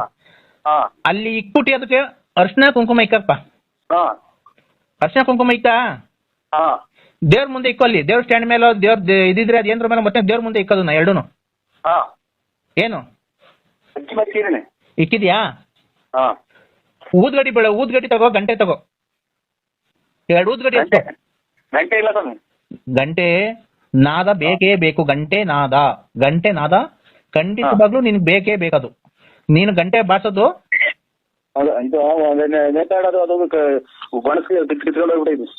ಅಲ್ಲಿ ಇಕ್ಬಿಟ್ಟು ಅದಕ್ಕೆ ಅರ್ಶಿನ ಕುಂಕುಮ ಇಕ್ಕಪ್ಪ. ಅರ್ಶಿನ ಕುಂಕುಮ ಇಕ್ಕ ದೇವ್ರ ಮುಂದೆ ಇಕ್ಕೋ. ಅಲ್ಲಿ ದೇವ್ರ ಸ್ಟ್ಯಾಂಡ್ ಮೇಲೆ ದೇವ್ರ ಇದಿದ್ರೆ ಅದೇನ್ರ ಮೇಲೆ ಮತ್ತೆ ದೇವ್ರ ಮುಂದೆ ಇಕ್ಕೋದು ಎರಡೂನು. ಏನು ಇಕ್ಕಿದ್ಯಾ? ಊದ್ಗಡ್ಡಿ ತಗೋ, ಗಂಟೆ ತಗೋ, 2 ಊದ್ಗಡ್ಡಿ ಅಷ್ಟೇ. ಗಂಟೆ ನಾದ ಬೇಕೇ ಬೇಕು. ಗಂಟೆ ನಾದ ಖಂಡಿತವಾಗ್ಲೂ ನಿನ್ಗೆ ಬೇಕೇ ಬೇಕದು. ನೀನು ಗಂಟೆ ಬಾರ್ಸೋದು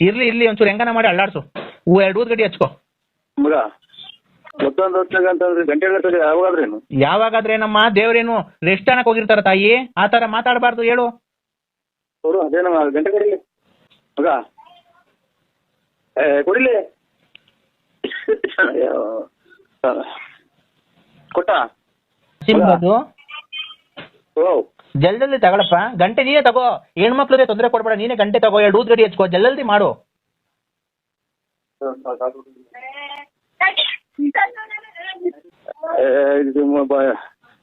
ಇರ್ಲಿ ಒಂಚೂರು ಹೆಂಗನ ಮಾಡಿ ಅಳ್ಳಾಡ್ಸು. 2 ಊದ್ಗಡ್ಡಿ ಹಚ್ಕೋ. ಯಾವಾಗಾದ್ರೆ ನಮ್ಮ ದೇವ್ರೇನು ರೆಸ್ಟ್ ಅನ್ನಕ್ ಹೋಗಿರ್ತಾರ ತಾಯಿ, ಆತರ ಮಾತಾಡಬಾರ್ದು. ಹೇಳು. ಜಲ್ದಿ ತಗೊಳಪ್ಪ. ಗಂಟೆ ನೀನೇ ತಗೋ, ಹೆಣ್ಮಕ್ಳಿಗೆ ತೊಂದರೆ ಕೊಡ್ಬೇಡ. ನೀನೇ ಗಂಟೆ ತಗೋ, 2 ಊದ್ಗಡ್ಡಿ ಹಚ್ಕೋ, ಜಲ್ದಿ ಮಾಡು.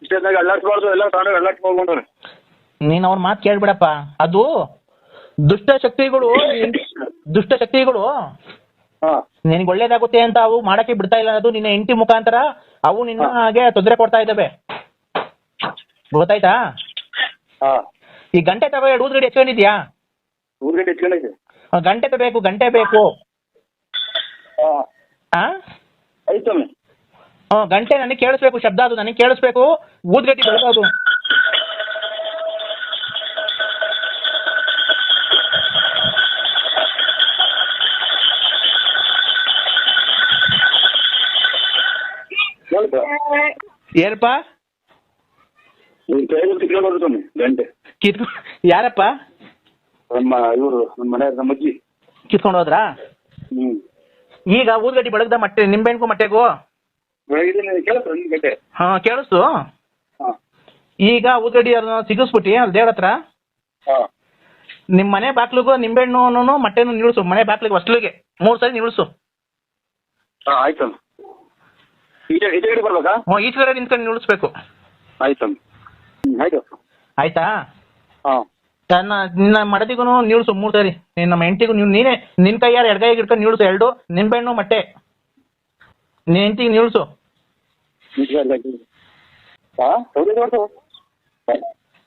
ಇಷ್ಟೊತ್ತಾಗ ಅಲ್ಲಾಡ್ಸ್ಬಾರ್ದು, ಎಲ್ಲ ತಗೊಂಡು ಅಲ್ಲಾಡ್ಸ್ ಹೋಗ್ಕೊಂಡ್ರೆ. ನೀನ್ ಅವ್ರ ಮಾತು ಕೇಳ್ಬಿಡಪ್ಪ. ಅದು ದುಷ್ಟ ಶಕ್ತಿಗಳು ನಿನಗೆ ಒಳ್ಳೇದಾಗುತ್ತೆ ಅಂತ ಅವು ಮಾಡಕ್ಕೆ ಬಿಡ್ತಾ ಇಲ್ಲ. ಅದು ನಿನ್ನ ಹೆಂಡತಿ ಮುಖಾಂತರ ಅವು ನಿನ್ನ ಹಾಗೆ ತೊಂದರೆ ಕೊಡ್ತಾ ಇದ್ದಾವೆ, ಗೊತ್ತಾಯ್ತಾ? ಈ ಗಂಟೆ ತಗೋ, 2 ಊದ್ಗಡಿ ಎಚ್ಕೊಂಡಿದ್ಯಾ? ಊದ್ಗಡ್ಡೆ ಎಚ್ಕೊಂಡೈತೆ. ಗಂಟೆ ಬೇಕು. ಆಯ್ತಮ್ಮ. ಗಂಟೆ ನನಗೆ ಕೇಳಿಸ್ಬೇಕು, ಶಬ್ದ ಅದು ನನಗೆ ಕೇಳಿಸ್ಬೇಕು. ಊದ್ಗಡ್ಡಿ ಬೆಳಗೋದು. ಏನಪ್ಪ ಗಂಟೆ ಯಾರಪ್ಪ? ಇವರು ನಮ್ಮ ಮನೆ ನಮ್ಮ ಅಜ್ಜಿ ಕಿತ್ಕೊಂಡು ಹೋದ್ರಾ? ಈಗ ಊದ್ಗಡ್ಡಿ ಬೆಳಗ್ದ ಮಟ್ಟೆ ನಿಂಬೆಹಣ್ಣು ಮಟ್ಟೆಗೂ ಗಂಟೆ ಕೇಳಿಸ್ತು. ಈಗ ಊದ್ಗಡ್ಡಿ ಸಿಗಿಸ್ಬಿಟ್ಟಿ ಅಲ್ಲಿ ದೇವ್ರ ಹತ್ರ ನಿಮ್ ಮನೆ ಬಾಕ್ಲಿಗೂ ನಿಂಬೆಹಣ್ಣು ಮಟ್ಟೆನು ನಿಲ್ಸು. ಮನೆ ಬಾಕ್ಲಿಗೆ ಹೊಸ್ಲಿಗೆ 3 ಸರಿ ನಿಲ್ಸು. ಆಯ್ತು. ಈಚೆಗಡೆ ಬರ್ಬೇಕಾ? ಈಚೆಗಡೆ ನಿಂತ್ಕೊಂಡು ನಿಲ್ಲಿಸ್ಬೇಕು. ಆಯ್ತು. ಆಯ್ತು. ಆಯ್ತಾ? ನಿನ್ನ ಮಡದಿಗೂ ನಿಲ್ಸು 3 ಸರಿ. ನಮ್ಮ ಹೆಂಡತಿಗೂ ನೀನೇ ನಿನ್ ಕೈ ಯಾರು ಎಡಗೈಗೆ ಇಟ್ಕೊಂಡು ನಿಲ್ಸು. 2 ನಿಂಬೆಹಣ್ಣು ಮಟ್ಟೆ ನಿನ್ನ ಹೆಂಡತಿಗೆ ನಿಲ್ಸು.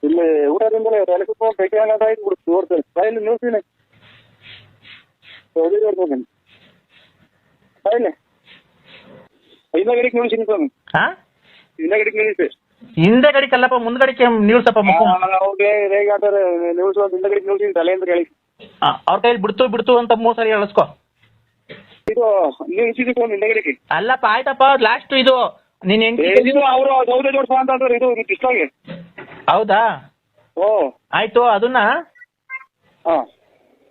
ಇಲ್ಲಿ ಊಟದಿಂದಲೇ ಭೇಟಿ ಆಗೋದಾಯ್ತು ನೋಡ್ತೇನೆ ನಿಲ್ತೀನಿ. ಹಿಂದಗಡಿಗೆ ನಿಲ್ಸಿ ಸ್ವಾಮಿ. ಹಿಂದಗಡಿಗೆ ನಿಲ್ಲಿಸಿ. ಹಿಂದೆ ಗಡಿಕಲ್ಲಪ್ಪ, ಮುಂದ್ಗಡಿಕೆ ನಿಲ್ಸಪ್ಪ. ನಿಲ್ಸು ಹಿಂದಗಡಿಗೆ ನಿಲ್ಸಿ ತಲೆ ಅಂತ ಹೇಳಿ ಅವ್ರ ಕೈಲಿ ಬಿಡ್ತು ಅಂತ 3 ಸರಿ ಹೇಳಿಸ್ಕೊ. ಇದು ನಿಲ್ಸಿದ್ದು ಸ್ವಾಮಿ ಹಿಂದಗಡಿಗೆ. ಅಲ್ಲಪ್ಪ ಆಯ್ತಪ್ಪ, ಲಾಸ್ಟ್ ಇದು ನಿನ್ ಹೆಂಡತಿ ಅವರು ಸೌದೆ ಜೋಡಿಸುವ ಅಂತ ಇದು ಇಷ್ಟಾಗಿ. ಹೌದಾ? ಆಯ್ತು. ಅದನ್ನ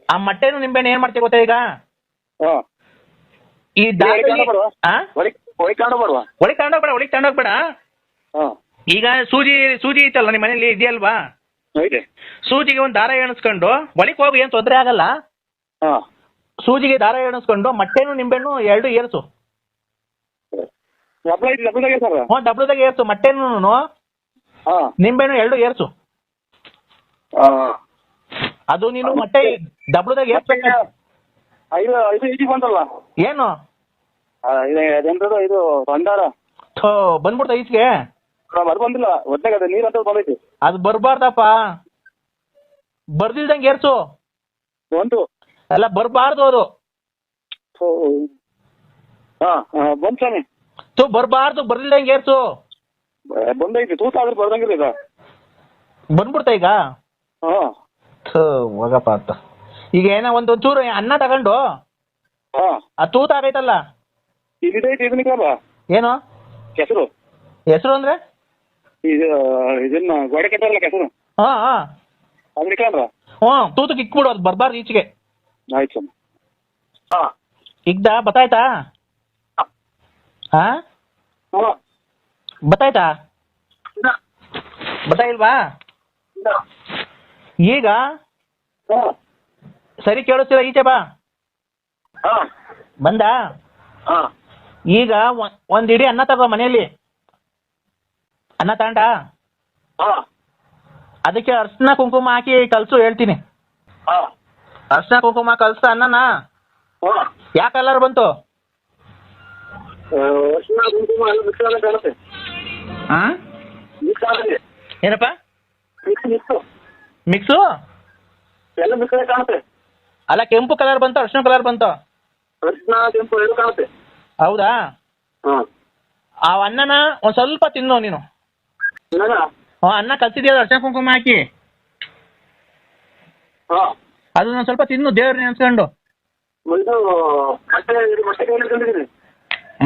ಆ ಮಟ್ಟೆನು ನಿಂಬೆಹಣ್ಣು ಏನ್ ಮಾಡ್ತೀವಿ ಗೊತ್ತಾ? ಈಗ ಈ ಒಳಗೆ ತಗೊಂಡೋಗ್ಬೇಡ. ಈಗ ಸೂಜಿ ಐತಲ್ಲ ನಿಮ್ಮ ಮನೇಲಿ ಇದೆಯಲ್ವಾ? ಸೂಜಿಗೆ ಒಂದು ದಾರ ಎಣಿಸ್ಕೊಂಡು ಒಳಗೆ ಹೋಗಿ ಏನ್ ತೊಂದರೆ ಆಗಲ್ಲ. ಸೂಜಿಗೆ ದಾರ ಎಣಿಸ್ಕೊಂಡು ಮಟ್ಟೆನು ನಿಂಬೆಹಣ್ಣು 2 ಏರ್ಸು. ಡಬ್ಲದಾಗ ಏರ್ಸು. ಮಟ್ಟೆನು ನಿಂಬೆಹಣ್ಣು 2 ಏರ್ಸು. ಅದು ನೀನು ಮಟ್ಟೆ ಡಬ್ಲದಾಗ ಏರ್ಸ್ಬೇಕ. ಏನು ಇದು ಭಂಡಾರ ಬಂದ್ಬಿಡ್ತ ಈಚೆಗೆ? ಬಂದಿಲ್ಲ, ಒಟ್ಟಾಗ ನೀರ್ ಅಂತ ಬಂದೈತಿ. ಅದು ಬರ್ಬಾರ್ದಪ್ಪ, ಬರ್ದಿಲ್ದಂಗೆ ಏರ್ಸು. ಅಲ್ಲ ಬರ್ಬಾರ್ದು ಅದು. ಬಂದ್ ಸ್ವಾಮಿ. ಬರ್ಬಾರ್ದು, ಬರ್ದಿಲ್ದಂಗೆ ಏರ್ಸು. ಬಂದೈತಿ, ತೂತ ಆದ್ರೆ ಬರ್ದಂಗಿಲ್ಲ. ಈಗ ಬಂದ್ಬಿಡ್ತಾ ಈಗ? ಹೋಗಪ್ಪ ಅಂತ. ಈಗ ಏನೋ ಒಂಚೂರು ಅನ್ನ ತಗೊಂಡು ಆ ತೂತ ಆಗೈತಲ್ಲ, ಏನು ಹೆಸರು ಅಂದ್ರೆ ಇದನ್ನ ಗೋಡೆ ಕಟ್ಟಾರಲ್ಲ ಕೆಸರು, ತೂತಕ್ಕೆ ಇಕ್ಬಿಡು. ಅದು ಬರ್ಬಾರ್ದು ಈಚೆಗೆ. ಆಯ್ತು. ಇಗ್ದ ಬತ್ತಾಯ್ತಾ? ಬತ್ತಾಯ್ತಾ? ಬತ್ತಾಯಿಲ್ವಾ? ಈಗ ಸರಿ ಕೇಳಿಸ್ತಿಲ್ಲ, ಈಚೆ ಬಾ. ಬಂದ? ಈಗ ಒಂದ್ ಇಡೀ ಅನ್ನ ತಗೋ. ಮನೆಯಲ್ಲಿ ಅನ್ನ ತಗೊಂಡ ಅದಕ್ಕೆ ಅರ್ಶಿನ ಕುಂಕುಮ ಹಾಕಿ ಕಲ್ಸು, ಹೇಳ್ತೀನಿ. ಅರ್ಶಿನ ಕುಂಕುಮ ಕಲ್ಸ ಅನ್ನನ. ಯಾವ ಕಲರ್ ಬಂತು? ಏನಪ್ಪ ಮಿಕ್ಸು? ಅಲ್ಲ, ಕೆಂಪು ಕಲರ್ ಬಂತು, ಅರ್ಶಿನ ಕಲರ್ ಬಂತು. ಹೌದಾ? ಆ ಅನ್ನನ ಒಂದ್ ಸ್ವಲ್ಪ ತಿನ್ನು ನೀನು. ಅನ್ನ ಕಲ್ಸಿದ್ಯಾ ಅರ್ಶಿನ ಕುಂಕುಮ ಹಾಕಿ, ಅದನ್ನ ಸ್ವಲ್ಪ ತಿನ್ನು ದೇವ್ರನ್ನ ನೆನ್ಸ್ಕೊಂಡು.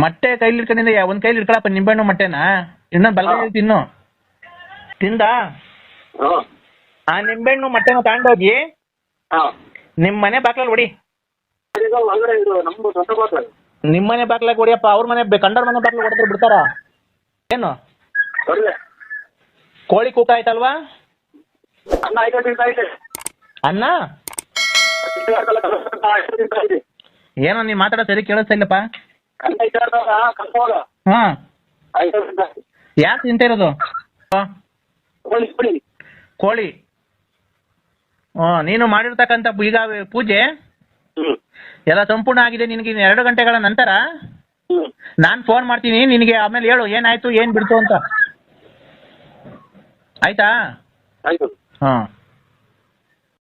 ಮೊಟ್ಟೆ ಕೈಲಿ ಇಟ್ಕೊಂಡಿದ್ದ ಒಂದ್ ಕೈಲಿ ಇಟ್ಕೊಳಪ್ಪ ನಿಂಬೆಹಣ್ಣು ಮೊಟ್ಟೆನ, ಇನ್ನೊಂದು ಬಲಗೈಲಿ ತಿನ್ನು. ತಿಂದ? ಆ ನಿಂಬೆಹಣ್ಣು ಮೊಟ್ಟೆನ ತಗೊಂಡೋಗಿ ನಿಮ್ ಮನೆ ಬಾಕ್ಲಲ್ಲಿ ಹೊಡಿ. ನಿಮ್ ಮನೆ ಬಾಕ್ಲಾಗ ಹೊಡಿಯಪ್ಪ. ಅವ್ರ ಮನೆ ಕಂಡವ್ರ ಮನೆ ಬಾಕ್ಲಾಗ ಹೊಡೆದ್ರೆ ಬಿಡ್ತಾರ ಏನು? ಕೋಳಿ ಕೂಕ ಆಯ್ತಲ್ವಾ? ಅನ್ನ ಏನೋ ನೀನ್ ಮಾತಾಡೋ ಸರಿ ಕೇಳಿಸ್ತಾ ಇಲ್ಲಪ್ಪ. ಹಾ ಯಾಕೆ ತಿಂತಿರೋದು? ಕೋಳಿ. ನೀನು ಮಾಡಿರ್ತಕ್ಕಂಥ ಈಗ ಪೂಜೆ ಎಲ್ಲ ಸಂಪೂರ್ಣ ಆಗಿದೆ. ನಿನಗೆ 2 ಗಂಟೆಗಳ ನಂತರ ನಾನು ಫೋನ್ ಮಾಡ್ತೀನಿ ನಿನಗೆ. ಆಮೇಲೆ ಹೇಳು ಏನಾಯ್ತು ಏನ್ ಬಿಡ್ತು ಅಂತ. ಆಯ್ತಾ? ಆಯ್ತು. ಹಾಂ.